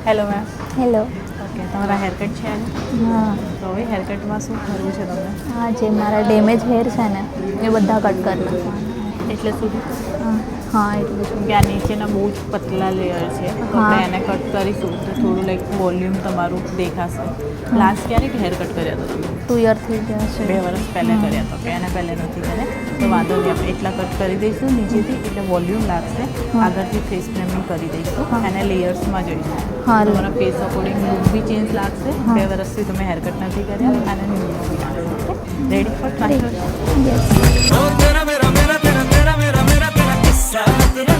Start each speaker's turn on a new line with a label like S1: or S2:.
S1: Hello ma'am.
S2: Hello.
S1: Okay, તમારા haircut છે આજે?
S2: હા.
S1: તો હવે હેરકટમાં શું કરવું છે તમને?
S2: હા, જે મારા ડેમેજ હેર છે ને એ બધા કટ કરી નાખવાના.
S1: એટલે સુધી
S2: હા એટલું છે.
S1: કે આ નીચેના બહુ જ પતલા લેયર છે તો
S2: હા.
S1: આપણે એને કટ કરીશું તો થોડું લાઈક વોલ્યુમ તમારું દેખાશે.
S2: હા.
S1: લાસ્ટ ક્યારે હેર કટ કર્યા હતા તમે?
S2: 2 યર થઈ ગયા છે.
S1: 2 વર્ષ પહેલાં કર્યા તો કે એના પહેલાં નથી કર્યા તો વાંધો નહીં, આપણે એટલા કટ કરી દઈશું નીચેથી એટલે વોલ્યુમ લાગશે. આગળથી ફેસ ફ્રેમિંગ કરી દઈશું અને લેયર્સમાં જઈશું.
S2: હારું.
S1: તમારા ફેસ અકોર્ડિંગ લુક બી ચેન્જ લાગશે. 2 વર્ષથી તમે હેરકટ નથી કર્યા અને ન્યૂ લુક બી લાગશે. Okay, ready for try?
S2: Yes.
S3: तेरा मेरा मेरा तेरा तेरा मेरा मेरा तेरा किस्सा तेरा